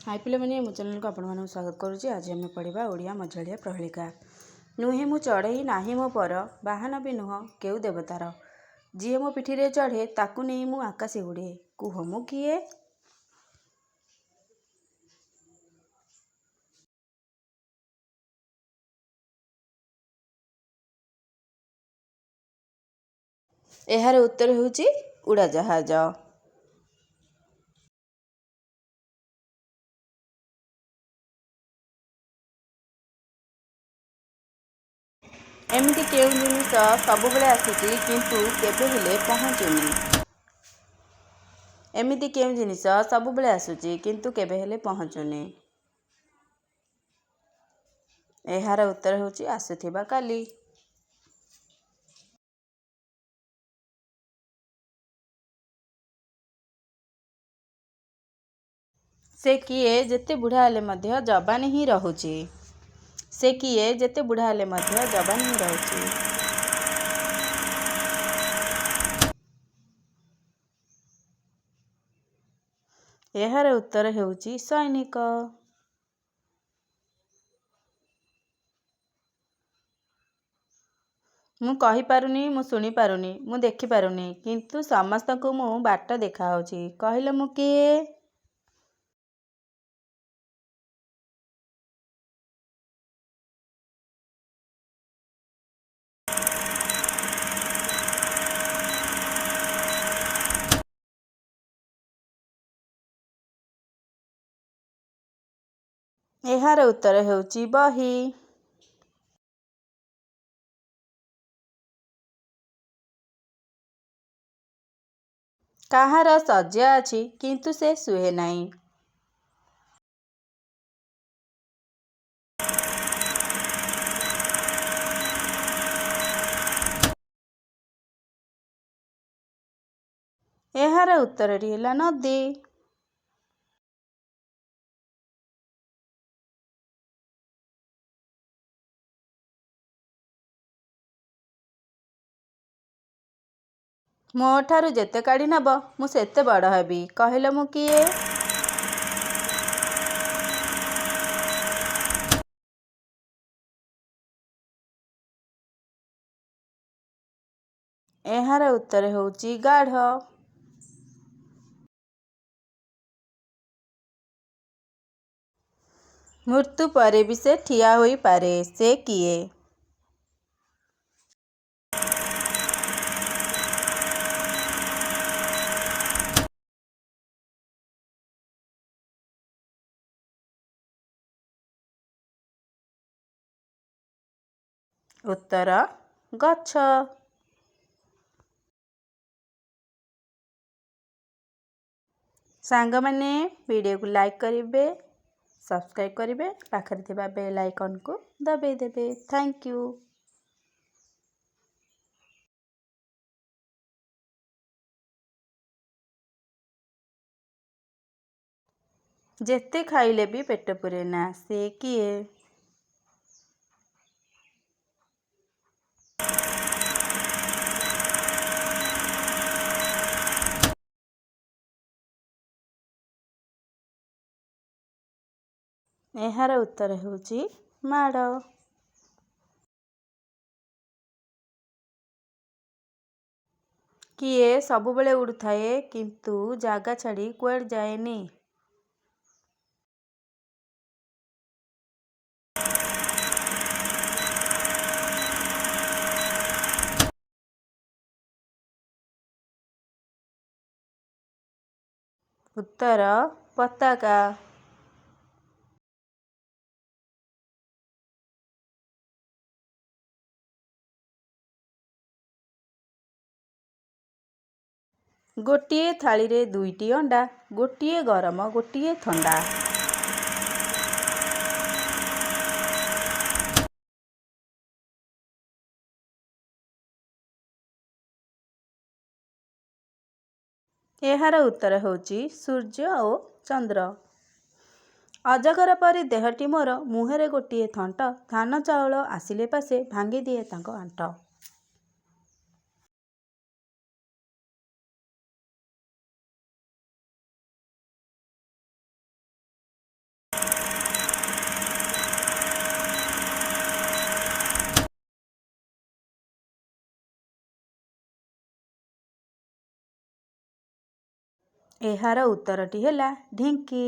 हाय पिलामाने मो चैनल को आपण स्वागत करुच्ची। आज आम पढ़ा ओडिया मझाड़िया प्रहेलिका। नुहे मु चढ़ई नाही मो पर बाहन भी नुह केउ देवतार जी मो पिठी रे चढ़े ताकू नहीं मु आकाशे उड़े कुह मु किए। एहार उत्तर होउची उड़ाजाहाज। एमिति केउ जिनिस सबुबले आसुची किंतु केबे हेले पहुँचुनी। एमिति केउ जिनिस सबुबले आसुची किंतु केबे हेले पहुँचुनी। एहार उत्तर होउची आसुथिबा काली। से किए जेते बुढ़ा हेले मध्य जवान ही रहुची। से किए जेते बुढ़ा हेले मध्य जवान ही रहुची। एहार उत्तर हेउची सैनिक। मु कहि पारुनी, मु सुनी पारुनी, मु देखि पारुनी किंतु समस्त को मु बाट देखा होची। कहिल मु किए? एहार उत्तर हेउची बही। काहार सज्जा अछि किंतु से सुहे नाही। एहार उत्तरटी ହେଲା नदी। मो ठारू जेते काढ़ी नब मु सेते बड़ हेबी। कहिल मु किए? एहार उत्तर हेउची गाढ़। मृत्यु परे भी से ठिया होई पारे। से किए? उत्तर गछ। सांग माने वीडियो को लाइक करिवे, सब्सक्राइब करिवे, पाखरे थिबा बेल आइकन को दबाई देबे। Thank you. जेते खाइले भी पेट पुरे ना। से किए? एहार उत्तर हेउची माड़। किए सबुबले उड़ुथाए किंतु जागा छाड़ी कुआड जाएनी। उत्तर पताका। गोटिए थाली रे दुईटी अंडा, गोटिए गरम गोटिए ठंडा। एहार उत्तर होउची सूर्य और चंद्र। अजगर परी देहटी मोर, मुहरे गोटिए थंट, धान चाउल आसिले पासे भांगी दिए तांको आंट। ଏହାର ଉତ୍ତରଟି ହେଲା ଢିଙ୍କି।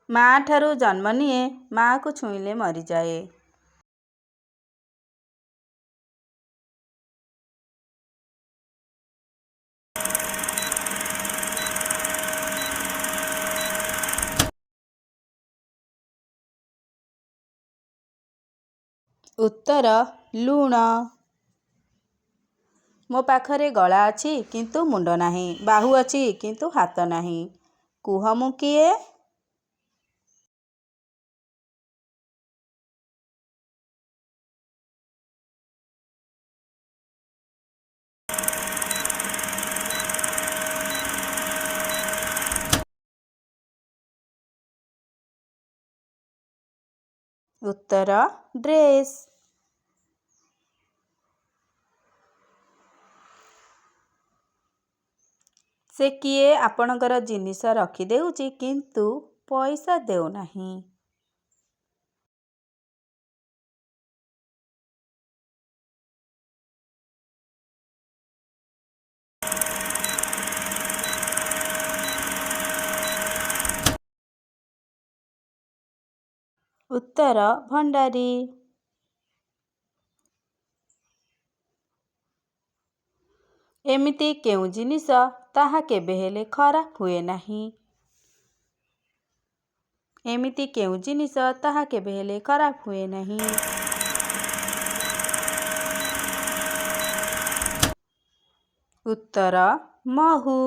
ମା' ଠାରୁ ଜନ୍ମ ନିଏ, ମା'କୁ ଛୁଇଁଲେ ମରିଯାଏ। ଉତ୍ତର ଲୁଣ। ମୋ ପାଖରେ ଗଳା ଅଛି କିନ୍ତୁ ମୁଣ୍ଡ ନାହିଁ, ବାହୁ ଅଛି କିନ୍ତୁ ହାତ ନାହିଁ, କୁହ ମୁଁ କିଏ? ଉତ୍ତର ଡ୍ରେସ୍। ସେ କିଏ ଆପଣଙ୍କର ଜିନିଷ ରଖିଦେଉଛି କିନ୍ତୁ ପଇସା ଦେଉନାହିଁ? ଉତ୍ତର ଭଣ୍ଡାରୀ। ଏମିତି କେଉଁ ଜିନିଷ ତାହା କେବେ ହେଲେ ଖରାପ ହୁଏ ନାହିଁ? ଏମିତି କେଉଁ ଜିନିଷ ତାହା କେବେ ହେଲେ ଖରାପ ହୁଏ ନାହିଁ? ଉତ୍ତର ମହୁ।